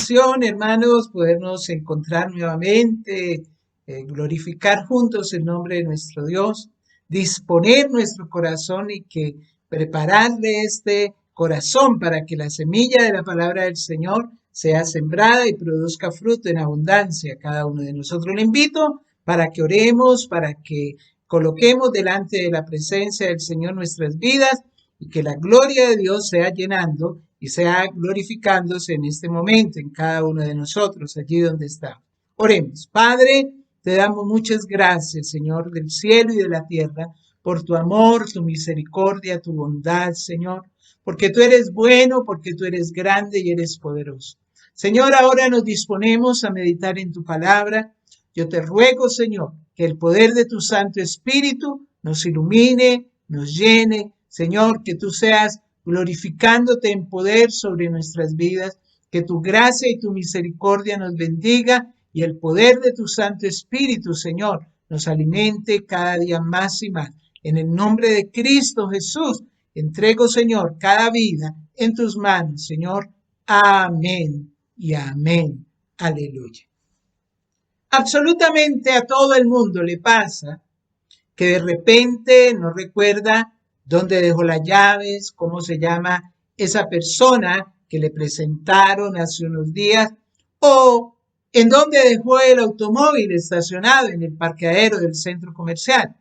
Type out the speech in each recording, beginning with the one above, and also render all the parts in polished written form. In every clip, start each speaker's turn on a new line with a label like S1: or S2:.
S1: bendición, hermanos, podernos encontrar nuevamente, glorificar juntos el nombre de nuestro Dios, disponer nuestro corazón y que prepararle este corazón para que la semilla de la palabra del Señor sea sembrada y produzca fruto en abundancia a cada uno de nosotros. Le invito para que oremos, para que coloquemos delante de la presencia del Señor nuestras vidas y que la gloria de Dios sea llenando y sea glorificándose en este momento en cada uno de nosotros, allí donde estamos. Oremos. Padre, te damos muchas gracias, Señor, del cielo y de la tierra, por tu amor, tu misericordia, tu bondad, Señor, porque tú eres bueno, porque tú eres grande y eres poderoso. Señor, ahora nos disponemos a meditar en tu palabra. Yo te ruego, Señor, que el poder de tu Santo Espíritu nos ilumine, nos llene. Señor, que tú seas glorificándote en poder sobre nuestras vidas, que tu gracia y tu misericordia nos bendiga y el poder de tu Santo Espíritu, Señor, nos alimente cada día más y más. En el nombre de Cristo Jesús, entrego, Señor, cada vida en tus manos, Señor. Amén y amén. Aleluya. Absolutamente a todo el mundo le pasa que de repente no recuerda dónde dejó las llaves, cómo se llama esa persona que le presentaron hace unos días, o en dónde dejó el automóvil estacionado en el parqueadero del centro comercial.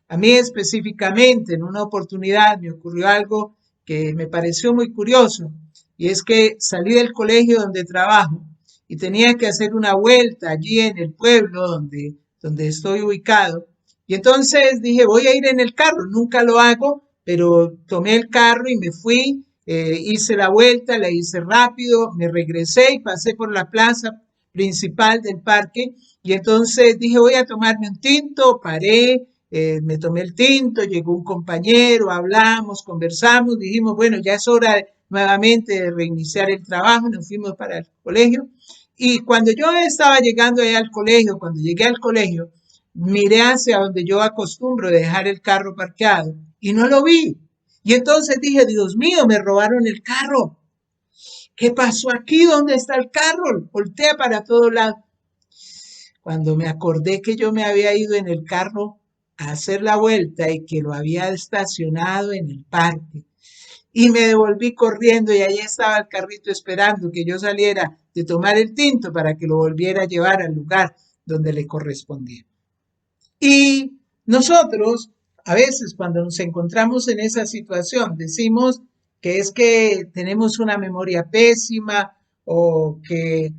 S1: A mí específicamente en una oportunidad me ocurrió algo que me pareció muy curioso, y es que salí del colegio donde trabajo y tenía que hacer una vuelta allí en el pueblo donde estoy ubicado. Y entonces dije, voy a ir en el carro, nunca lo hago, pero tomé el carro y me fui, hice la vuelta, la hice rápido, me regresé y pasé por la plaza principal del parque y entonces dije, voy a tomarme un tinto, paré, me tomé el tinto, llegó un compañero, hablamos, conversamos, dijimos, bueno, ya es hora nuevamente de reiniciar el trabajo, nos fuimos para el colegio y cuando yo estaba llegando allá al colegio, cuando llegué al colegio, miré hacia donde yo acostumbro dejar el carro parqueado y no lo vi. Y entonces dije, Dios mío, me robaron el carro. ¿Qué pasó aquí? ¿Dónde está el carro? Voltea para todos lados. Cuando me acordé que yo me había ido en el carro a hacer la vuelta y que lo había estacionado en el parque. Y me devolví corriendo y ahí estaba el carrito esperando que yo saliera de tomar el tinto para que lo volviera a llevar al lugar donde le correspondía. Y nosotros, a veces cuando nos encontramos en esa situación, decimos que es que tenemos una memoria pésima o que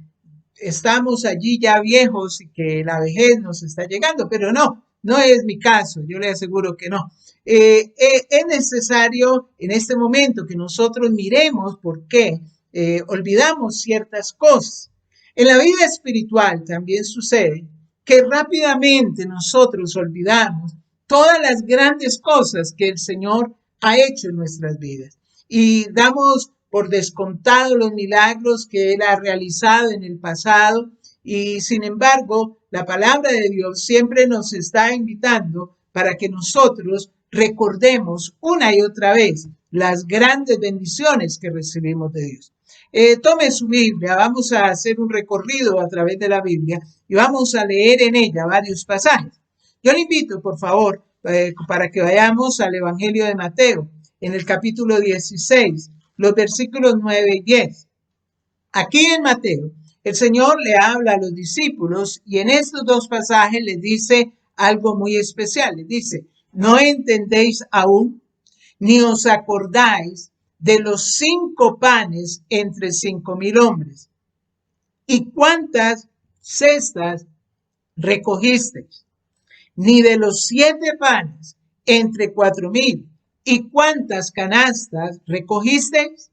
S1: estamos allí ya viejos y que la vejez nos está llegando, pero no, no es mi caso, yo le aseguro que no. Es necesario en este momento que nosotros miremos por qué olvidamos ciertas cosas. En la vida espiritual también sucede que rápidamente nosotros olvidamos todas las grandes cosas que el Señor ha hecho en nuestras vidas y damos por descontado los milagros que Él ha realizado en el pasado y sin embargo la palabra de Dios siempre nos está invitando para que nosotros recordemos una y otra vez las grandes bendiciones que recibimos de Dios. Tome su Biblia, vamos a hacer un recorrido a través de la Biblia y vamos a leer en ella varios pasajes. Yo le invito, por favor, para que vayamos al Evangelio de Mateo, en el capítulo 16, los versículos 9 y 10. Aquí en Mateo, el Señor le habla a los discípulos y en estos dos pasajes les dice algo muy especial. Les dice, ¿no entendéis aún, ni os acordáis de los 5 panes entre 5,000 hombres? ¿Y cuántas cestas recogisteis? Ni de los 7 panes entre 4,000. ¿Y cuántas canastas recogisteis?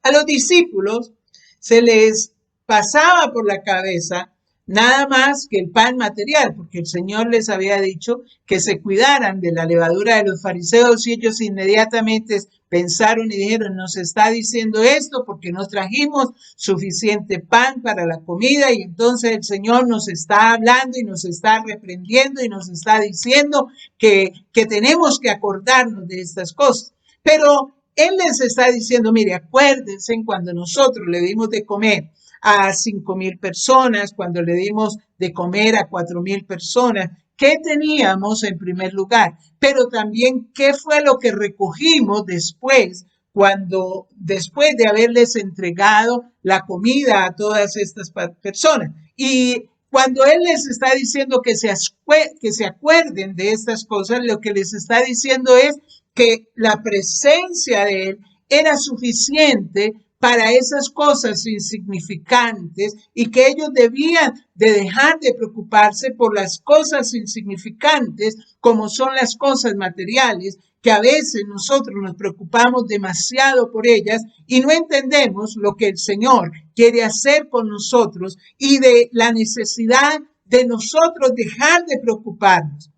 S1: A los discípulos se les pasaba por la cabeza nada más que el pan material, porque el Señor les había dicho que se cuidaran de la levadura de los fariseos y ellos inmediatamente pensaron y dijeron, nos está diciendo esto porque no trajimos suficiente pan para la comida y entonces el Señor nos está hablando y nos está reprendiendo y nos está diciendo que tenemos que acordarnos de estas cosas. Pero Él les está diciendo, mire, acuérdense cuando nosotros le dimos de comer a 5,000 personas, cuando le dimos de comer a 4,000 personas, ¿qué teníamos en primer lugar? Pero también, ¿qué fue lo que recogimos después de haberles entregado la comida a todas estas personas? Y cuando Él les está diciendo que se acuerden de estas cosas, lo que les está diciendo es que la presencia de Él era suficiente para esas cosas insignificantes y que ellos debían de dejar de preocuparse por las cosas insignificantes como son las cosas materiales, que a veces nosotros nos preocupamos demasiado por ellas y no entendemos lo que el Señor quiere hacer con nosotros y de la necesidad de nosotros dejar de preocuparnos.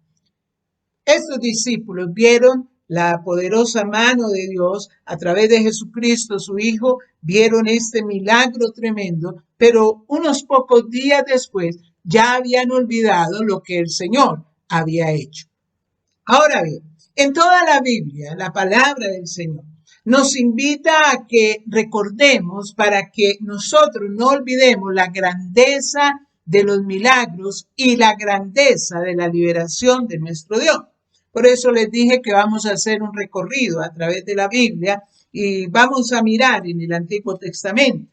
S1: Estos discípulos vieron la poderosa mano de Dios a través de Jesucristo, su Hijo, vieron este milagro tremendo, pero unos pocos días después ya habían olvidado lo que el Señor había hecho. Ahora bien, en toda la Biblia, la palabra del Señor nos invita a que recordemos para que nosotros no olvidemos la grandeza de los milagros y la grandeza de la liberación de nuestro Dios. Por eso les dije que vamos a hacer un recorrido a través de la Biblia y vamos a mirar en el Antiguo Testamento.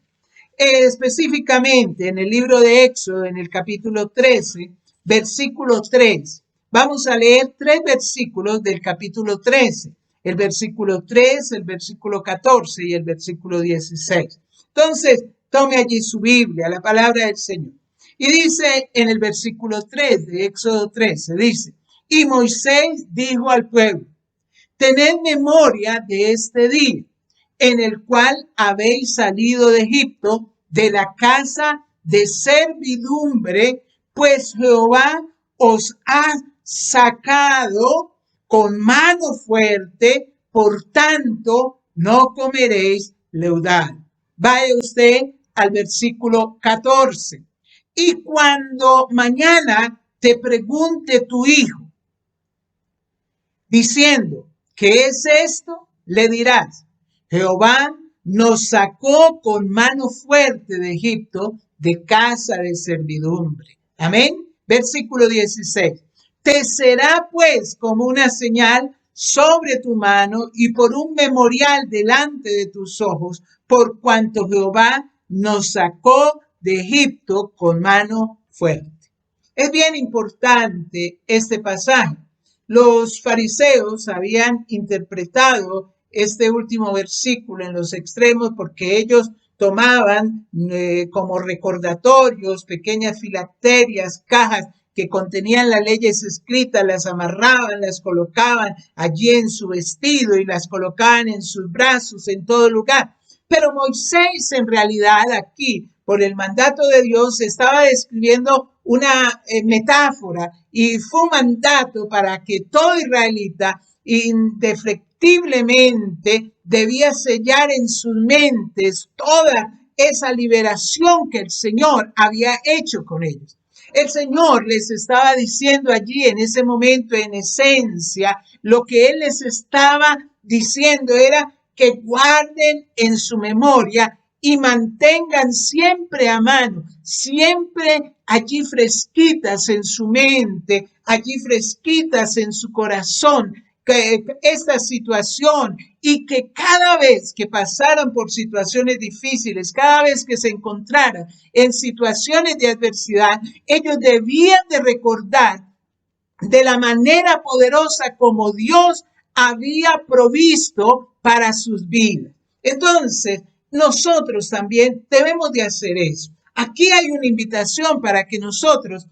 S1: Específicamente en el libro de Éxodo, en el capítulo 13, versículo 3. Vamos a leer 3 versículos del capítulo 13. El versículo 3, el versículo 14 y el versículo 16. Entonces, tome allí su Biblia, la palabra del Señor. Y dice en el versículo 3 de Éxodo 13, dice: y Moisés dijo al pueblo: tened memoria de este día, en el cual habéis salido de Egipto, de la casa de servidumbre, pues Jehová os ha sacado con mano fuerte, por tanto no comeréis leudado. Vaya usted al versículo 14. Y cuando mañana te pregunte tu hijo, diciendo: ¿qué es esto? Le dirás: Jehová nos sacó con mano fuerte de Egipto, de casa de servidumbre. Amén. Versículo 16. Te será pues como una señal sobre tu mano y por un memorial delante de tus ojos, por cuanto Jehová nos sacó de Egipto con mano fuerte. Es bien importante este pasaje. Los fariseos habían interpretado este último versículo en los extremos porque ellos tomaban como recordatorios pequeñas filacterias, cajas que contenían las leyes escritas, las amarraban, las colocaban allí en su vestido y las colocaban en sus brazos, en todo lugar. Pero Moisés en realidad aquí, por el mandato de Dios, estaba describiendo una metáfora y fue un mandato para que todo israelita indefectiblemente debía sellar en sus mentes toda esa liberación que el Señor había hecho con ellos. El Señor les estaba diciendo allí en ese momento, en esencia, lo que Él les estaba diciendo era que guarden en su memoria y mantengan siempre a mano, siempre allí fresquitas en su mente, allí fresquitas en su corazón, que esta situación, y que cada vez que pasaran por situaciones difíciles, cada vez que se encontraran en situaciones de adversidad, ellos debían de recordar de la manera poderosa como Dios había provisto para sus vidas. Entonces, nosotros también debemos de hacer eso. Aquí hay una invitación para que nosotros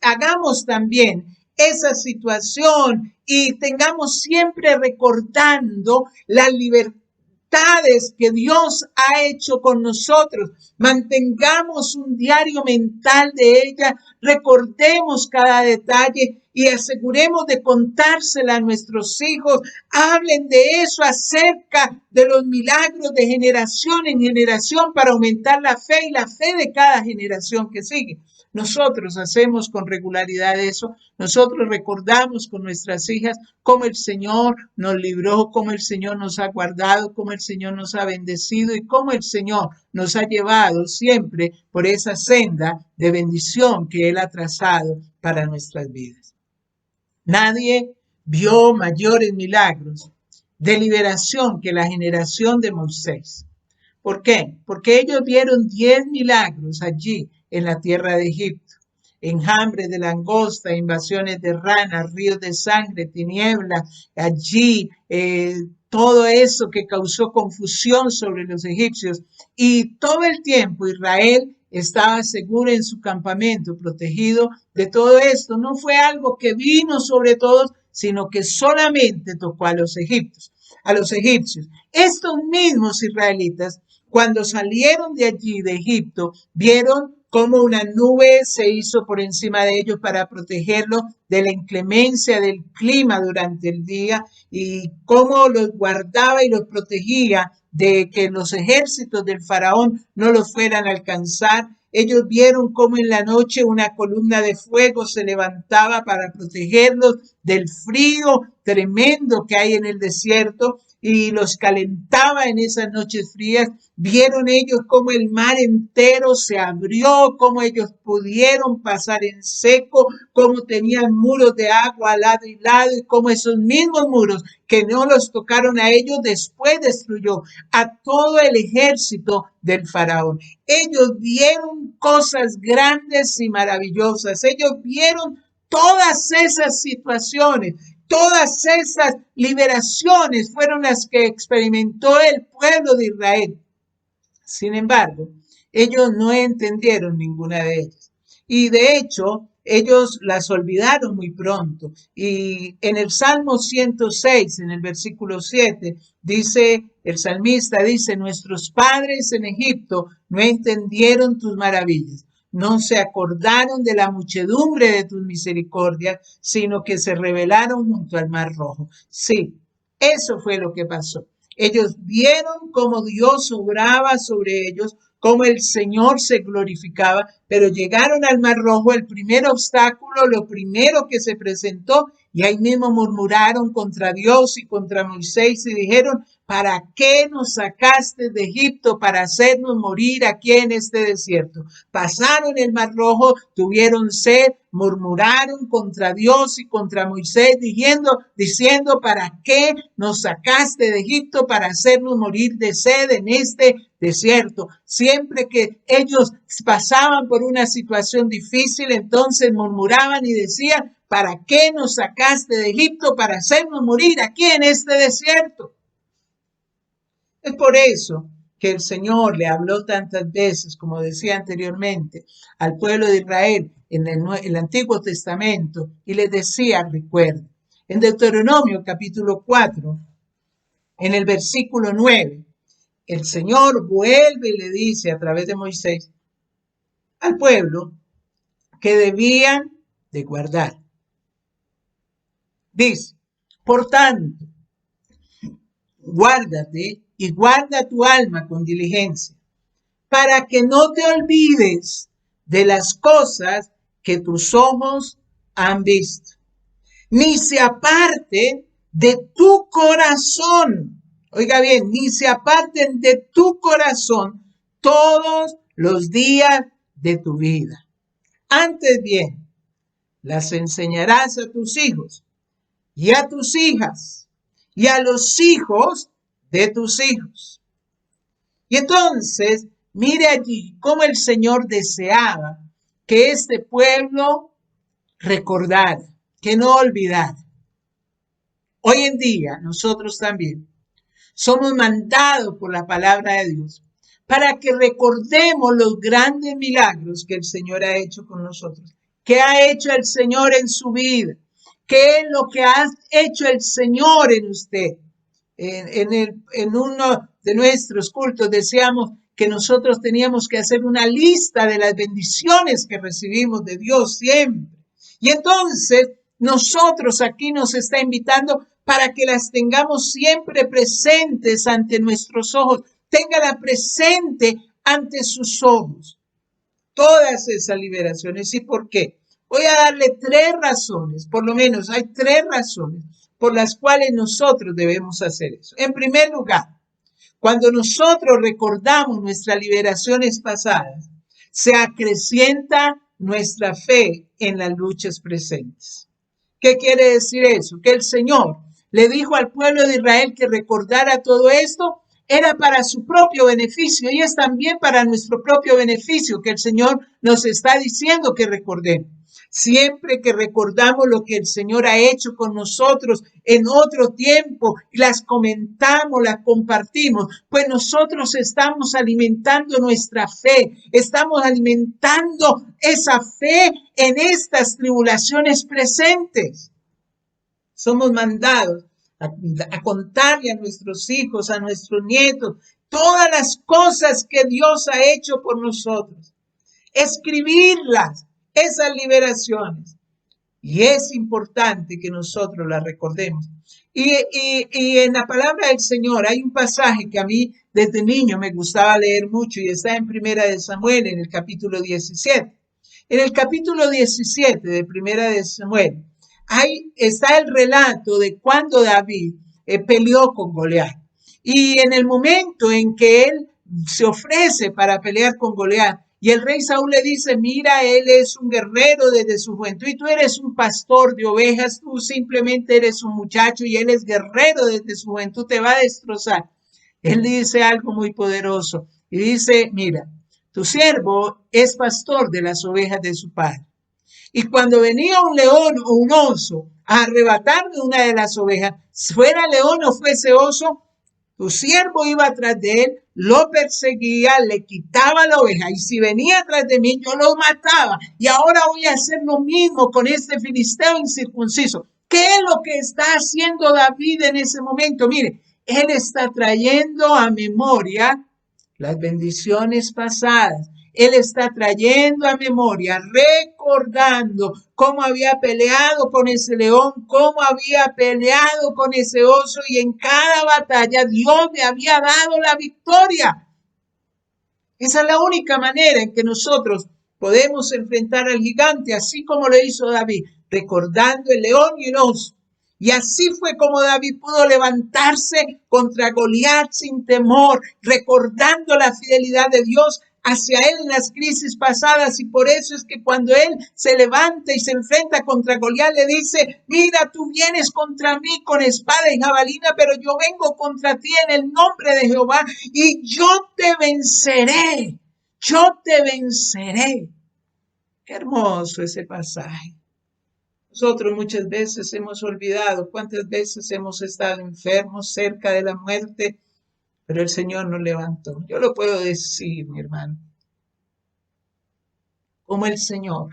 S1: hagamos también esa situación y tengamos siempre recordando las libertades que Dios ha hecho con nosotros. Mantengamos un diario mental de ella, recordemos cada detalle y aseguremos de contársela a nuestros hijos. Hablen de eso acerca de los milagros de generación en generación para aumentar la fe y la fe de cada generación que sigue. Nosotros hacemos con regularidad eso. Nosotros recordamos con nuestras hijas cómo el Señor nos libró, cómo el Señor nos ha guardado, cómo el Señor nos ha bendecido y cómo el Señor nos ha llevado siempre por esa senda de bendición que Él ha trazado para nuestras vidas. Nadie vio mayores milagros de liberación que la generación de Moisés. ¿Por qué? Porque ellos vieron 10 milagros allí en la tierra de Egipto. Enjambres de langosta, invasiones de ranas, ríos de sangre, tinieblas, allí todo eso que causó confusión sobre los egipcios. Y todo el tiempo Israel estaba seguro en su campamento, protegido de todo esto. No fue algo que vino sobre todos, sino que solamente tocó a los egipcios. Estos mismos israelitas, cuando salieron de allí, de Egipto, vieron cómo una nube se hizo por encima de ellos para protegerlos de la inclemencia del clima durante el día y cómo los guardaba y los protegía de que los ejércitos del faraón no los fueran a alcanzar. Ellos vieron cómo en la noche una columna de fuego se levantaba para protegerlos del frío tremendo que hay en el desierto y los calentaba en esas noches frías. Vieron ellos cómo el mar entero se abrió, cómo ellos pudieron pasar en seco, cómo tenían muros de agua al lado y lado y cómo esos mismos muros que no los tocaron a ellos después destruyó a todo el ejército del faraón. Ellos vieron cosas grandes y maravillosas. Ellos vieron todas esas situaciones. Todas esas liberaciones fueron las que experimentó el pueblo de Israel. Sin embargo, ellos no entendieron ninguna de ellas. Y de hecho, ellos las olvidaron muy pronto. Y en el Salmo 106, en el versículo 7, dice, el salmista dice, nuestros padres en Egipto no entendieron tus maravillas. No se acordaron de la muchedumbre de tus misericordias, sino que se rebelaron junto al Mar Rojo. Sí, eso fue lo que pasó. Ellos vieron cómo Dios obraba sobre ellos, cómo el Señor se glorificaba, pero llegaron al Mar Rojo, el primer obstáculo, lo primero que se presentó, y ahí mismo murmuraron contra Dios y contra Moisés y dijeron, ¿para qué nos sacaste de Egipto para hacernos morir aquí en este desierto? Pasaron el Mar Rojo, tuvieron sed, murmuraron contra Dios y contra Moisés, diciendo, ¿para qué nos sacaste de Egipto para hacernos morir de sed en este desierto? Siempre que ellos pasaban por una situación difícil, entonces murmuraban y decían, ¿para qué nos sacaste de Egipto para hacernos morir aquí en este desierto? Es por eso que el Señor le habló tantas veces, como decía anteriormente, al pueblo de Israel en el Antiguo Testamento y les decía, recuerden, en Deuteronomio capítulo 4, en el versículo 9, el Señor vuelve y le dice a través de Moisés al pueblo que debían de guardar. Dice, por tanto, guárdate y guarda tu alma con diligencia, para que no te olvides de las cosas que tus ojos han visto, ni se aparte de tu corazón. Oiga bien, ni se aparten de tu corazón todos los días de tu vida. Antes bien, las enseñarás a tus hijos y a tus hijas y a los hijos de tus hijos. Y entonces, mire allí cómo el Señor deseaba que este pueblo recordara, que no olvidara. Hoy en día, nosotros también somos mandados por la palabra de Dios para que recordemos los grandes milagros que el Señor ha hecho con nosotros. ¿Qué ha hecho el Señor en su vida? ¿Qué es lo que ha hecho el Señor en usted? En uno de nuestros cultos decíamos que nosotros teníamos que hacer una lista de las bendiciones que recibimos de Dios siempre. Y entonces nosotros aquí nos está invitando para que las tengamos siempre presentes ante nuestros ojos. Téngala presente ante sus ojos. todas esas liberaciones. ¿Y por qué? Voy a darle 3 razones, por lo menos hay 3 razones por las cuales nosotros debemos hacer eso. En primer lugar, cuando nosotros recordamos nuestras liberaciones pasadas, se acrecienta nuestra fe en las luchas presentes. ¿Qué quiere decir eso? Que el Señor le dijo al pueblo de Israel que recordara todo esto, era para su propio beneficio y es también para nuestro propio beneficio que el Señor nos está diciendo que recordemos. Siempre que recordamos lo que el Señor ha hecho con nosotros en otro tiempo, las comentamos, las compartimos, pues nosotros estamos alimentando nuestra fe, estamos alimentando esa fe en estas tribulaciones presentes. Somos mandados a contarle a nuestros hijos, a nuestros nietos, todas las cosas que Dios ha hecho por nosotros. Escribirlas, esas liberaciones. Y es importante que nosotros las recordemos. Y en la palabra del Señor hay un pasaje que a mí desde niño me gustaba leer mucho y está en Primera de Samuel, en el capítulo 17. En el capítulo 17 de Primera de Samuel, ahí está el relato de cuando David peleó con Goliat. Y en el momento en que él se ofrece para pelear con Goliat, y el rey Saúl le dice, mira, él es un guerrero desde su juventud y tú eres un pastor de ovejas, tú simplemente eres un muchacho y él es guerrero desde su juventud, te va a destrozar. Él dice algo muy poderoso y dice, mira, tu siervo es pastor de las ovejas de su padre. Y cuando venía un león o un oso a arrebatarle una de las ovejas, fuera león o fuese oso, tu siervo iba atrás de él, lo perseguía, le quitaba la oveja y si venía atrás de mí yo lo mataba. Y ahora voy a hacer lo mismo con este filisteo incircunciso. ¿Qué es lo que está haciendo David en ese momento? Mire, él está trayendo a memoria las bendiciones pasadas. Él está trayendo a memoria, recordando cómo había peleado con ese león, cómo había peleado con ese oso y en cada batalla Dios le había dado la victoria. Esa es la única manera en que nosotros podemos enfrentar al gigante, así como lo hizo David, recordando el león y el oso. Y así fue como David pudo levantarse contra Goliat sin temor, recordando la fidelidad de Dios hacia él en las crisis pasadas. Y por eso es que cuando él se levanta y se enfrenta contra Goliat, le dice, mira, tú vienes contra mí con espada y jabalina, pero yo vengo contra ti en el nombre de Jehová y yo te venceré. Yo te venceré. Qué hermoso ese pasaje. Nosotros muchas veces hemos olvidado cuántas veces hemos estado enfermos cerca de la muerte, pero el Señor nos levantó. Yo lo puedo decir, mi hermano, como el Señor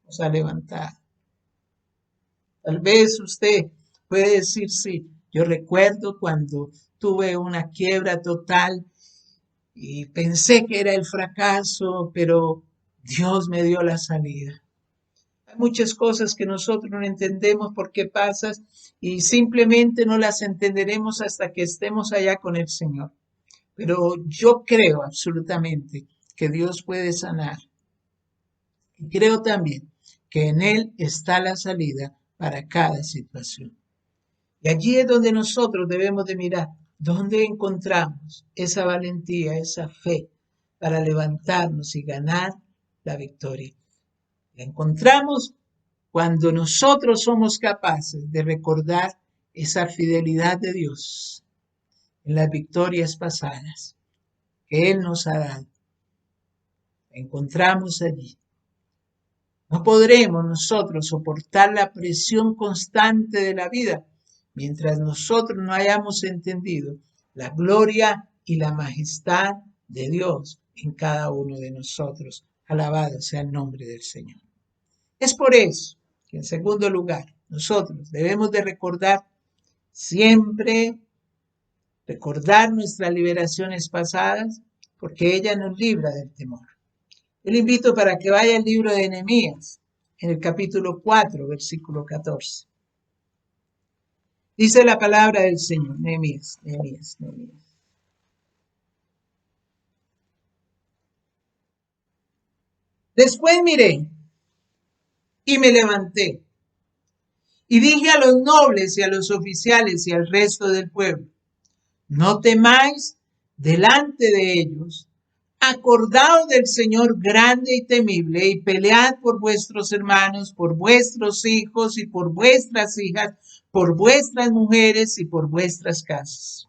S1: nos ha levantado. Tal vez usted puede decir, sí, yo recuerdo cuando tuve una quiebra total y pensé que era el fracaso, pero Dios me dio la salida. Hay muchas cosas que nosotros no entendemos por qué pasan y simplemente no las entenderemos hasta que estemos allá con el Señor. Pero yo creo absolutamente que Dios puede sanar. Y creo también que en Él está la salida para cada situación. Y allí es donde nosotros debemos de mirar, dónde encontramos esa valentía, esa fe para levantarnos y ganar la victoria. La encontramos cuando nosotros somos capaces de recordar esa fidelidad de Dios en las victorias pasadas que Él nos ha dado. La encontramos allí. No podremos nosotros soportar la presión constante de la vida mientras nosotros no hayamos entendido la gloria y la majestad de Dios en cada uno de nosotros. Alabado sea el nombre del Señor. Es por eso que en segundo lugar nosotros debemos de recordar siempre, recordar nuestras liberaciones pasadas porque ella nos libra del temor. Yo le invito para que vaya al libro de Nehemías, en el capítulo 4, versículo 14. Dice la palabra del Señor, Nehemías. Después miré y me levanté y dije a los nobles y a los oficiales y al resto del pueblo: no temáis delante de ellos, acordaos del Señor grande y temible, y pelead por vuestros hermanos, por vuestros hijos y por vuestras hijas, por vuestras mujeres y por vuestras casas.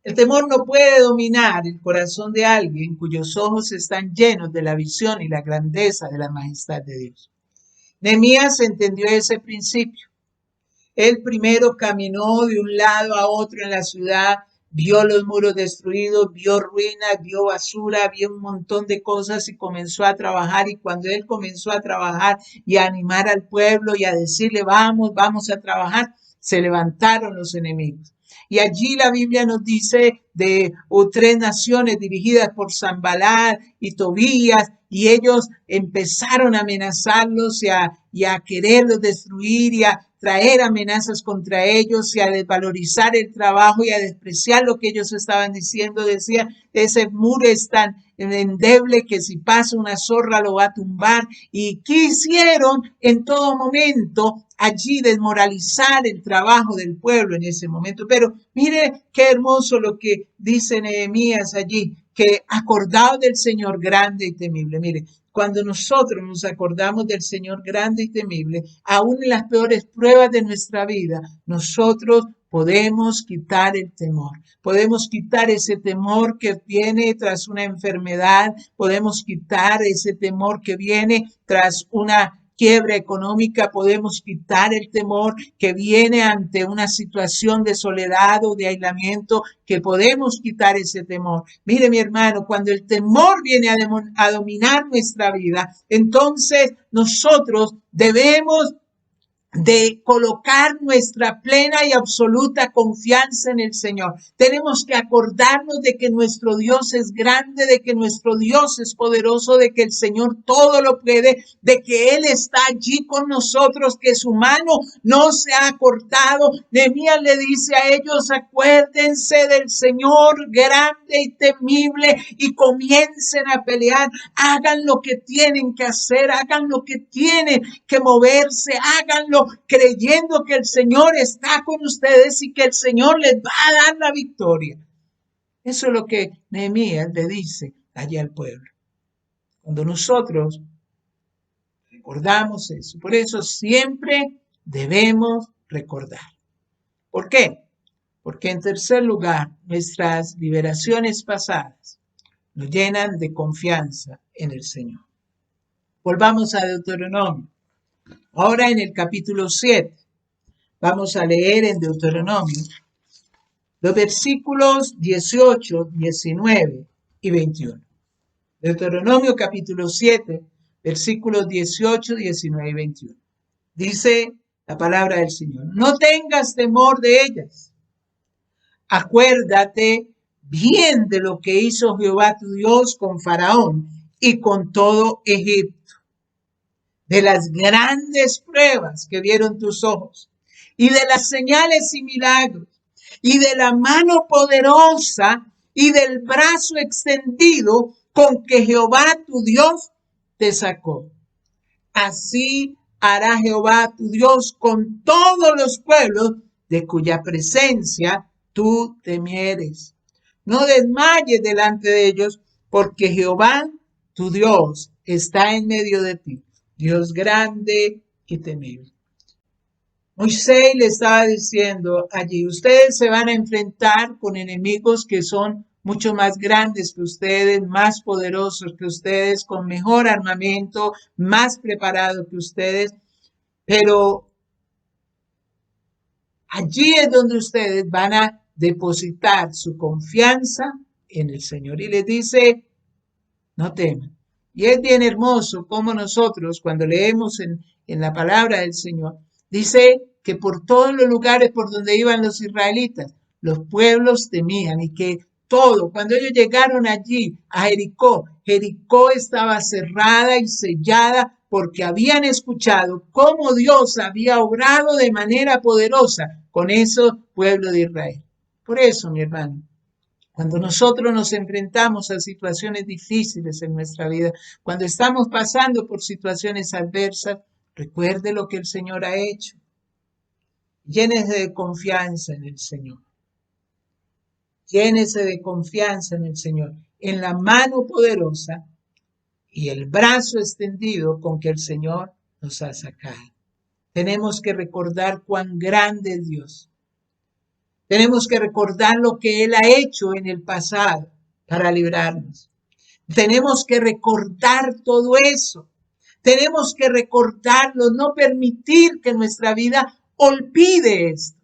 S1: El temor no puede dominar el corazón de alguien cuyos ojos están llenos de la visión y la grandeza de la majestad de Dios. Nehemías entendió ese principio. Él primero caminó de un lado a otro en la ciudad, vio los muros destruidos, vio ruinas, vio basura, vio un montón de cosas y comenzó a trabajar. Y cuando él comenzó a trabajar y a animar al pueblo y a decirle: vamos, vamos a trabajar, se levantaron los enemigos. Y allí la Biblia nos dice de tres naciones dirigidas por Sanballat y Tobías, y ellos empezaron a amenazarlos y a quererlos destruir y a traer amenazas contra ellos y a desvalorizar el trabajo y a despreciar lo que ellos estaban diciendo. Decían: ese muro es tan endeble que si pasa una zorra lo va a tumbar. Y quisieron en todo momento allí desmoralizar el trabajo del pueblo en ese momento. Pero mire qué hermoso lo que dice Nehemías allí, que acordaos del Señor grande y temible. Mire, cuando nosotros nos acordamos del Señor grande y temible, aún en las peores pruebas de nuestra vida, nosotros podemos quitar el temor. Podemos quitar ese temor que viene tras una enfermedad. Podemos quitar ese temor que viene tras una quiebra económica. Podemos quitar el temor que viene ante una situación de soledad o de aislamiento, que podemos quitar ese temor. Mire, mi hermano, cuando el temor viene a dominar nuestra vida, entonces nosotros debemos de colocar nuestra plena y absoluta confianza en el Señor. Tenemos que acordarnos de que nuestro Dios es grande, de que nuestro Dios es poderoso, de que el Señor todo lo puede, de que Él está allí con nosotros, que su mano no se ha cortado. Nehemías le dice a ellos: acuérdense del Señor grande y temible y comiencen a pelear. Hagan lo que tienen que hacer, hagan lo que tienen que moverse, háganlo creyendo que el Señor está con ustedes y que el Señor les va a dar la victoria. Eso es lo que Nehemías le dice allá al pueblo. Cuando nosotros recordamos eso, por eso siempre debemos recordar. ¿Por qué? Porque en tercer lugar, nuestras liberaciones pasadas nos llenan de confianza en el Señor. Volvamos a Deuteronomio. Ahora en el capítulo 7, vamos a leer en Deuteronomio los versículos 18, 19 y 21. Deuteronomio capítulo 7, versículos 18, 19 y 21. Dice la palabra del Señor: no tengas temor de ellas. Acuérdate bien de lo que hizo Jehová tu Dios con Faraón y con todo Egipto, de las grandes pruebas que vieron tus ojos, y de las señales y milagros, y de la mano poderosa y del brazo extendido con que Jehová tu Dios te sacó. Así hará Jehová tu Dios con todos los pueblos de cuya presencia tú temieres. No desmayes delante de ellos, porque Jehová tu Dios está en medio de ti, Dios grande y temible. Moisés le estaba diciendo allí: ustedes se van a enfrentar con enemigos que son mucho más grandes que ustedes, más poderosos que ustedes, con mejor armamento, más preparados que ustedes, pero allí es donde ustedes van a depositar su confianza en el Señor. Y les dice: no teman. Y es bien hermoso como nosotros, cuando leemos en la palabra del Señor, dice que por todos los lugares por donde iban los israelitas, los pueblos temían, y que todo, cuando ellos llegaron allí a Jericó, Jericó estaba cerrada y sellada, porque habían escuchado cómo Dios había obrado de manera poderosa con esos pueblos de Israel. Por eso, mi hermano, Cuando nosotros nos enfrentamos a situaciones difíciles en nuestra vida, cuando estamos pasando por situaciones adversas, recuerde lo que el Señor ha hecho. Llénese de confianza en el Señor. Llénese de confianza en el Señor, en la mano poderosa y el brazo extendido con que el Señor nos ha sacado. Tenemos que recordar cuán grande es Dios. Tenemos que recordar lo que Él ha hecho en el pasado para librarnos. Tenemos que recordar todo eso. Tenemos que recordarlo, no permitir que nuestra vida olvide esto.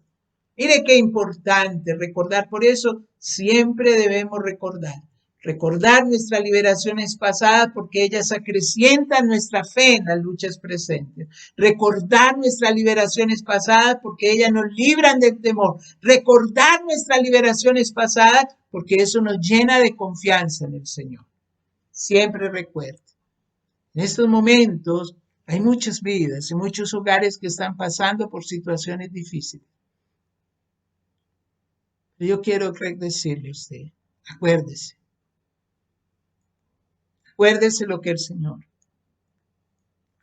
S1: Mire qué importante recordar. Por eso siempre debemos recordar. Recordar nuestras liberaciones pasadas porque ellas acrecientan nuestra fe en las luchas presentes. Recordar nuestras liberaciones pasadas porque ellas nos libran del temor. Recordar nuestras liberaciones pasadas porque eso nos llena de confianza en el Señor. Siempre recuerde. En estos momentos hay muchas vidas y muchos hogares que están pasando por situaciones difíciles. Yo quiero decirle a usted, acuérdese lo que el Señor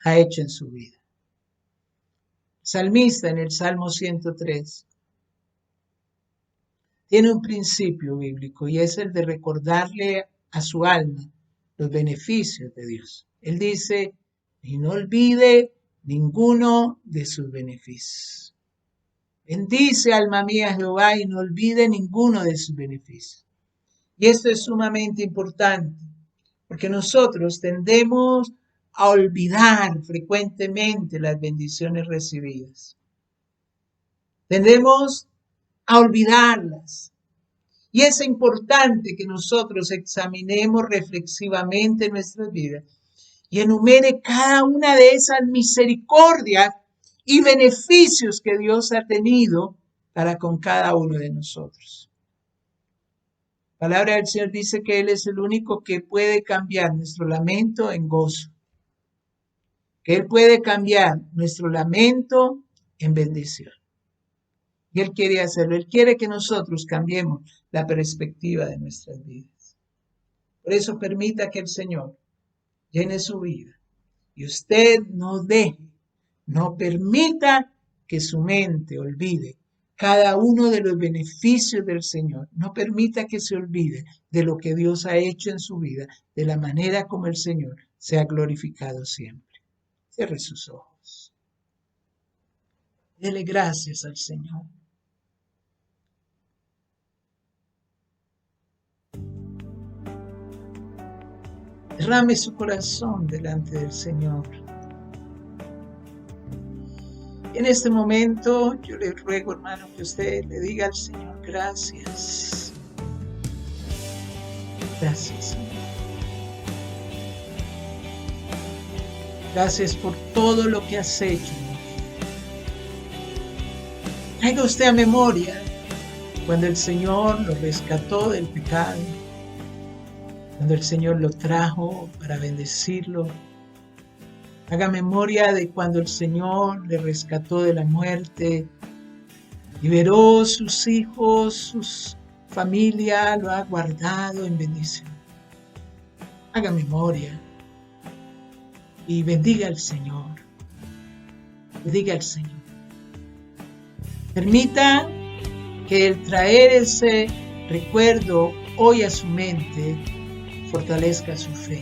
S1: ha hecho en su vida. El salmista en el Salmo 103 tiene un principio bíblico y es el de recordarle a su alma los beneficios de Dios. Él dice, y no olvide ninguno de sus beneficios. Bendice, alma mía, Jehová, y no olvide ninguno de sus beneficios. Y esto es sumamente importante, porque nosotros tendemos a olvidar frecuentemente las bendiciones recibidas. Tendemos a olvidarlas. Y es importante que nosotros examinemos reflexivamente nuestras vidas y enumere cada una de esas misericordias y beneficios que Dios ha tenido para con cada uno de nosotros. La palabra del Señor dice que Él es el único que puede cambiar nuestro lamento en gozo. Que Él puede cambiar nuestro lamento en bendición. Y Él quiere hacerlo. Él quiere que nosotros cambiemos la perspectiva de nuestras vidas. Por eso permita que el Señor llene su vida. Y usted no permita que su mente olvide cada uno de los beneficios del Señor. No permita que se olvide de lo que Dios ha hecho en su vida, de la manera como el Señor se ha glorificado siempre. Cierre sus ojos. Dele gracias al Señor. Derrame su corazón delante del Señor. En este momento yo le ruego, hermano, que usted le diga al Señor, gracias. Gracias, Señor. Gracias por todo lo que has hecho. Traiga usted a memoria cuando el Señor lo rescató del pecado, cuando el Señor lo trajo para bendecirlo. Haga memoria de cuando el Señor le rescató de la muerte, liberó sus hijos, su familia, lo ha guardado en bendición. Haga memoria y bendiga al Señor. Bendiga al Señor. Permita que el traer ese recuerdo hoy a su mente fortalezca su fe.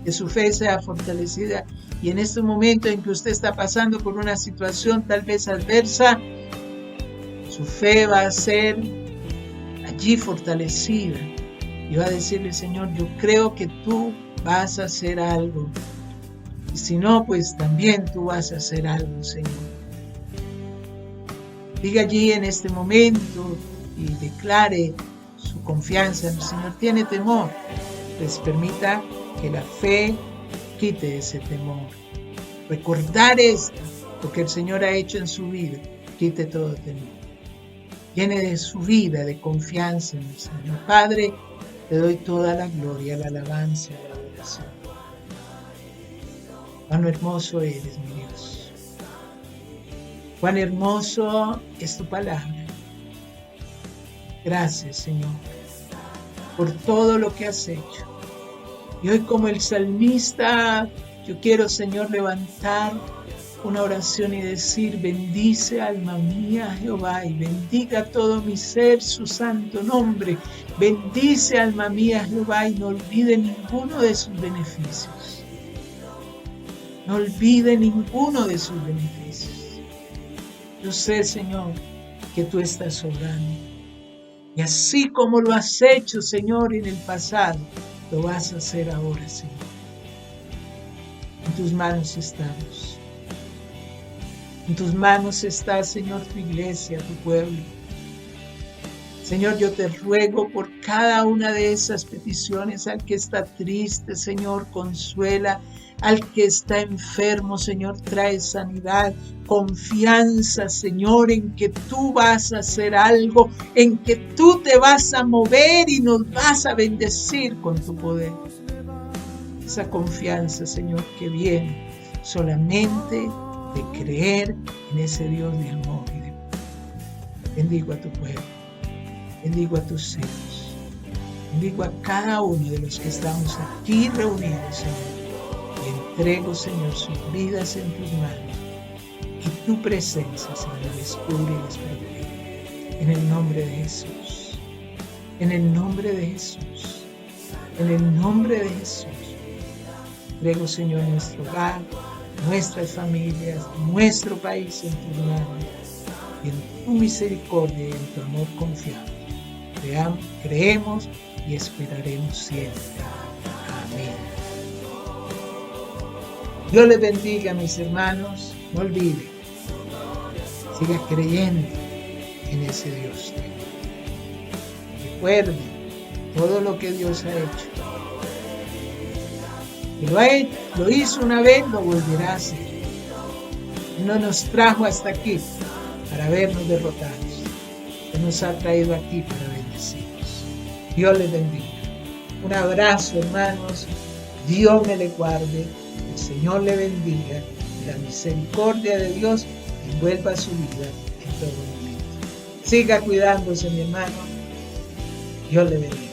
S1: Que su fe sea fortalecida y en este momento en que usted está pasando por una situación tal vez adversa, su fe va a ser allí fortalecida y va a decirle, Señor, yo creo que tú vas a hacer algo y si no, pues también tú vas a hacer algo, Señor. Diga allí en este momento y declare su confianza en el Señor. Tiene temor, pues permita que la fe quite ese temor. Recordar esto, lo que el Señor ha hecho en su vida, quite todo temor. Llene de su vida de confianza en el Señor. Padre, te doy toda la gloria, la alabanza y la adoración. Cuán hermoso eres, mi Dios. Cuán hermoso es tu palabra. Gracias, Señor, por todo lo que has hecho. Y hoy, como el salmista, yo quiero, Señor, levantar una oración y decir: bendice, alma mía, a Jehová, y bendiga todo mi ser su santo nombre. Bendice, alma mía, a Jehová, y no olvide ninguno de sus beneficios. No olvide ninguno de sus beneficios. Yo sé, Señor, que tú estás obrando. Y así como lo has hecho, Señor, en el pasado, lo vas a hacer ahora, Señor. En tus manos estamos. En tus manos está, Señor, tu iglesia, tu pueblo. Señor, yo te ruego por cada una de esas peticiones. Al que está triste, Señor, consuela. Al que está enfermo, Señor, trae sanidad. Confianza, Señor, en que tú vas a hacer algo, en que tú te vas a mover y nos vas a bendecir con tu poder. Esa confianza, Señor, que viene solamente de creer en ese Dios de amor y de paz. Bendigo a tu pueblo, bendigo a tus hijos, bendigo a cada uno de los que estamos aquí reunidos, Señor, y entrego, Señor, sus vidas en tus manos, y tu presencia, Señor, les cubre y les protege. En el nombre de Jesús, en el nombre de Jesús, en el nombre de Jesús, entrego, Señor, nuestro hogar, nuestras familias, nuestro país en tus manos, y en tu misericordia y en tu amor confiamos. Creemos y esperaremos siempre. Amén. Dios les bendiga, mis hermanos. No olviden, siga creyendo en ese Dios. Recuerden todo lo que Dios ha hecho. Lo hizo una vez, lo volverá a hacer. Él no nos trajo hasta aquí para vernos derrotados. Él nos ha traído aquí para bendecirnos. Dios les bendiga. Un abrazo, hermanos. Dios me le guarde. El Señor le bendiga. La misericordia de Dios envuelva su vida en todo momento. Siga cuidándose, mi hermano. Dios le bendiga.